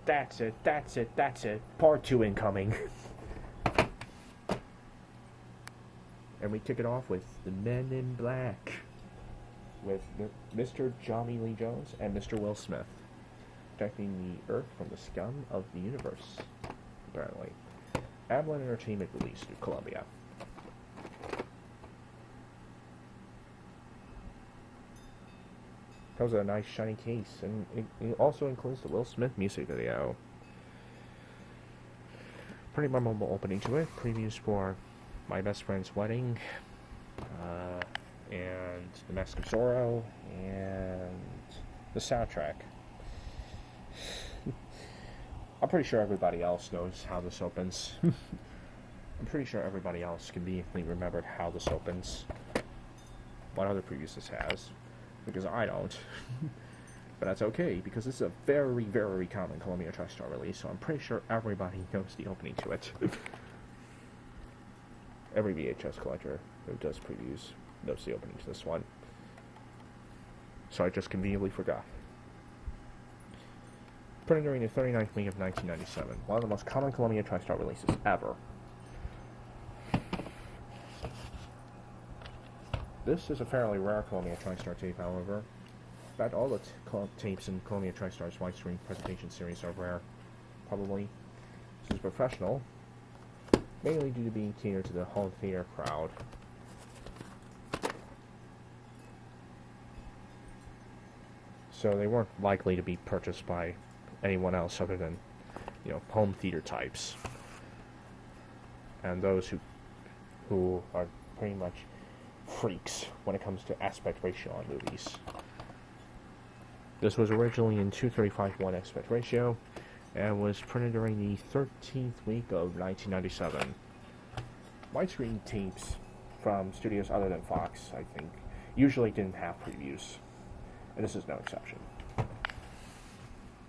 That's it, that's it, that's it. Part 2 incoming. And we kick it off with the Men in Black. With Mr. Johnny Lee Jones and Mr. Will Smith. Protecting the Earth from the scum of the universe. Apparently. Avalon Entertainment released through Columbia. Comes with a nice shiny case, and it also includes the Will Smith music video. Pretty memorable opening to it. Previews for My Best Friend's Wedding, and The Mask of Zorro, and the soundtrack. I'm pretty sure everybody else knows how this opens. I'm pretty sure everybody else conveniently remembered how this opens. What other previews this has. Because I don't. But that's okay, because this is a very, very common Columbia TriStar release, so I'm pretty sure everybody knows the opening to it. Every VHS collector who does previews knows the opening to this one. So I just conveniently forgot. Printed during the 39th week of 1997. One of the most common Columbia TriStar releases ever. This is a fairly rare Columbia TriStar tape, however. In fact, all the tapes in Columbia TriStar's widescreen presentation series are rare, probably. This is professional, mainly due to being catered to the home theater crowd. So they weren't likely to be purchased by anyone else other than, home theater types. And those who are pretty much freaks when it comes to aspect ratio on movies. This was originally in 235:1 aspect ratio and was printed during the 13th week of 1997. Widescreen tapes from studios other than Fox, I think, usually didn't have previews, and this is no exception.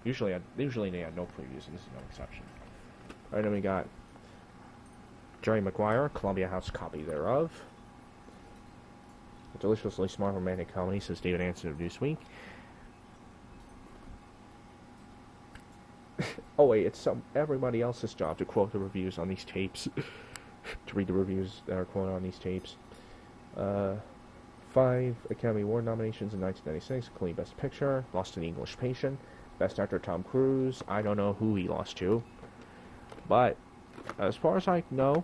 Usually they had no previews, and this is no exception. Alright, then we got Jerry Maguire, Columbia House copy thereof. A deliciously smart romantic comedy, says David Anson of Newsweek. Oh wait, it's everybody else's job to quote the reviews on these tapes. To read the reviews that are quoted on these tapes. 5 Academy Award nominations in 1996, including Best Picture, lost to The English Patient, Best Actor Tom Cruise, I don't know who he lost to. But, as far as I know,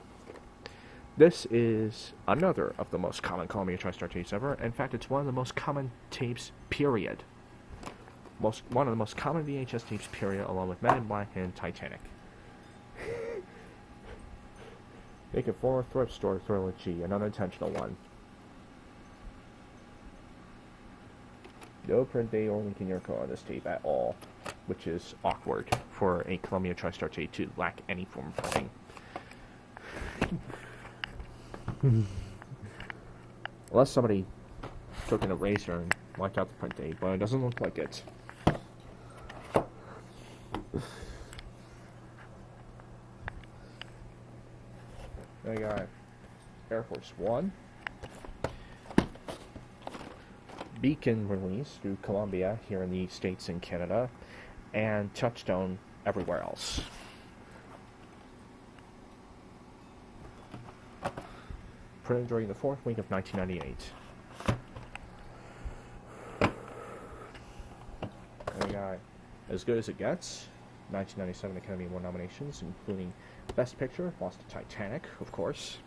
this is another of the most common Columbia TriStar tapes ever. In fact, it's one of the most common tapes, period. One of the most common VHS tapes, period, along with Men in Black and Titanic. Make it for a thrift store trilogy, an unintentional one. No print date or link in your code on this tape at all, which is awkward for a Columbia TriStar tape to lack any form of printing. Unless somebody took an eraser and wiped out the print date, but it doesn't look like it. I got Air Force One, Beacon release through Columbia here in the States and Canada, and Touchstone everywhere else. Printed during the 4th week of 1998. And we got As Good as It Gets, 1997 Academy Award nominations, including Best Picture, lost to Titanic, of course.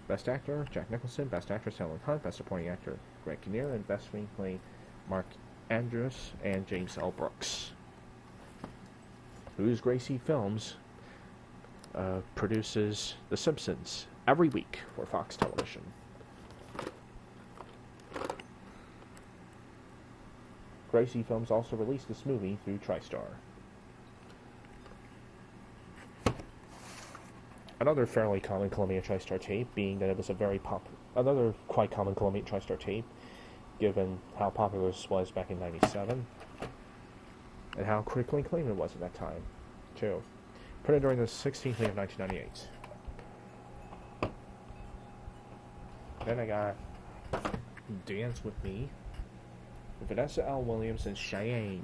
Best Actor, Jack Nicholson. Best Actress, Helen Hunt. Best Supporting Actor, Greg Kinnear. And Best Screenplay, Mark Andrews and James L. Brooks. Whose Gracie Films produces The Simpsons every week for Fox Television. Gracie Films also released this movie through TriStar. Another fairly common Columbia TriStar tape, being that it was another quite common Columbia TriStar tape, given how popular this was back in '97, and how critically acclaimed it was at that time, too. Printed during the 16th week of 1998. Then I got Dance With Me, Vanessa L. Williams and Cheyenne.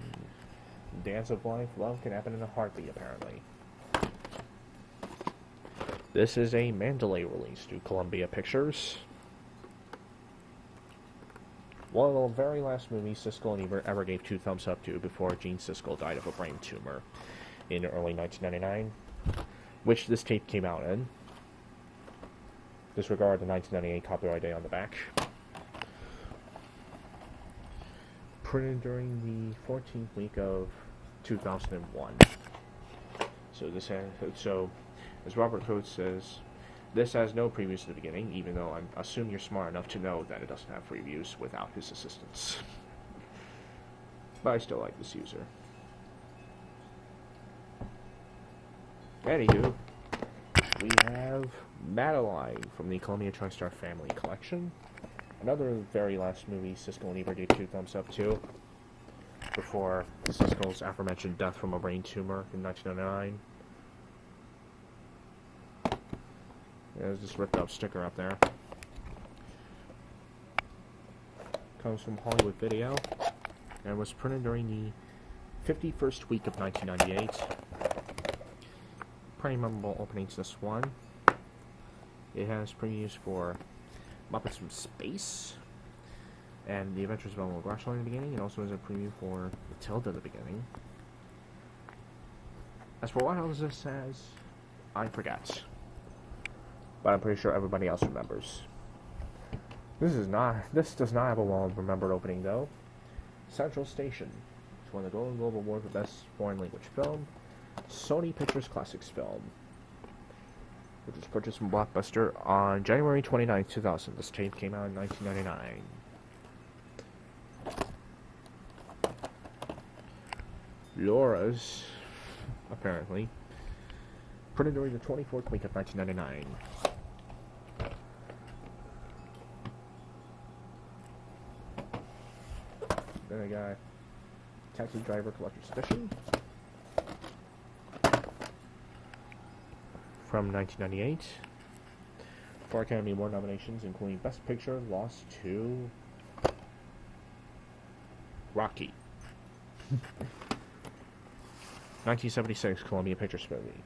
Dance of life, love can happen in a heartbeat, apparently. This is a Mandalay release to Columbia Pictures. One of the very last movies Siskel and Ebert ever gave 2 thumbs up to before Gene Siskel died of a brain tumor in early 1999, which this tape came out in. Disregard the 1998 copyright date on the back. Printed during the 14th week of 2001. So as Robert Coates says, this has no previews at the beginning, even though I assume you're smart enough to know that it doesn't have previews without his assistance. But I still like this user. Anywho, we have Madeline from the Columbia TriStar Family Collection. Another very last movie Siskel and Ebert gave 2 thumbs up to before Siskel's aforementioned death from a brain tumor in 1909. There's this ripped up sticker up there. Comes from Hollywood Video and was printed during the 51st week of 1998. Pretty memorable openings, this one. It has previews for Muppets from Space and The Adventures of Elmo Grashline in the beginning. It also has a preview for Matilda at the beginning. As for what else this says, I forget. But I'm pretty sure everybody else remembers. This does not have a well-remembered opening, though. Central Station. It's won the Golden Globe Award for Best Foreign Language Film. Sony Pictures Classics film, which was purchased from Blockbuster on January 29, 2000. This tape came out in 1999. Laura's, apparently, printed during the 24th week of 1999. Then I got Taxi Driver Collector's Edition from 1998. 4 Academy Award nominations, including Best Picture, lost to Rocky. 1976 Columbia Pictures movie,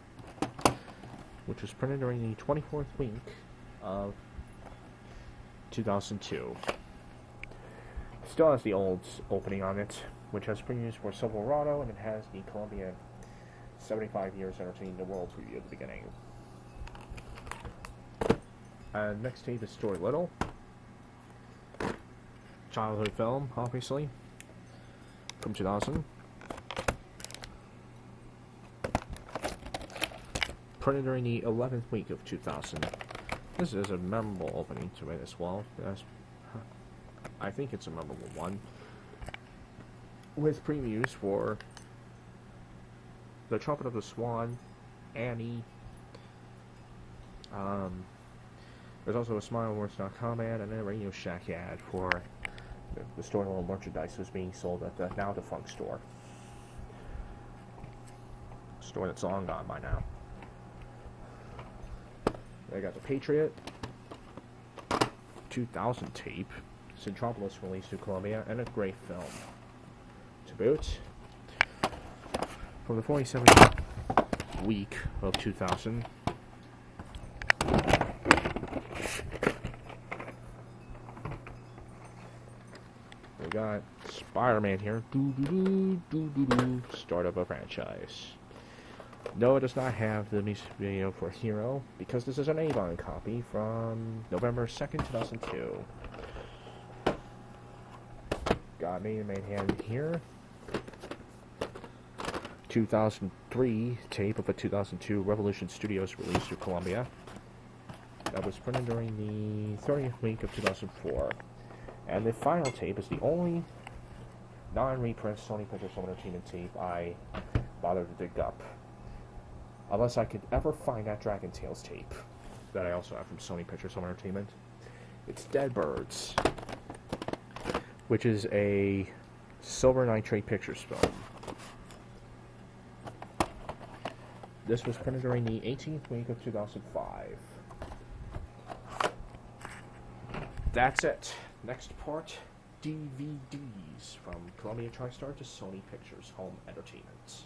which was printed during the 24th week of 2002. Still has the old opening on it, which has previews for Silverado, and it has the Columbia 75 Years Entertaining the World preview at the beginning. Next tape is Story Little. Childhood film, obviously, from 2000. Printed during the 11th week of 2000. This is a memorable opening to it as well. I think it's a memorable one. With previews for The Trumpet of the Swan, Annie. There's also a SmileWords.com ad and a Radio Shack ad for the Story Little merchandise was being sold at the now defunct store. Store that's long gone by now. I got The Patriot 2000 tape, Centropolis released to Columbia, and a great film to boot. From the 47th week of 2000, we got Spider-Man here. Start of a franchise. No, it does not have the music video for Hero, because this is an Avon copy from November 2nd, 2002. Got me in my hand here. 2003 tape of a 2002 Revolution Studios release to Columbia. That was printed during the 30th week of 2004. And the final tape is the only non-reprint Sony Pictures Home Entertainment tape I bothered to dig up. Unless I could ever find that Dragon Tales tape that I also have from Sony Pictures Home Entertainment. It's Dead Birds, which is a Silver Nitrate Pictures film. This was printed during the 18th week of 2005. That's it. Next part DVDs from Columbia TriStar to Sony Pictures Home Entertainment.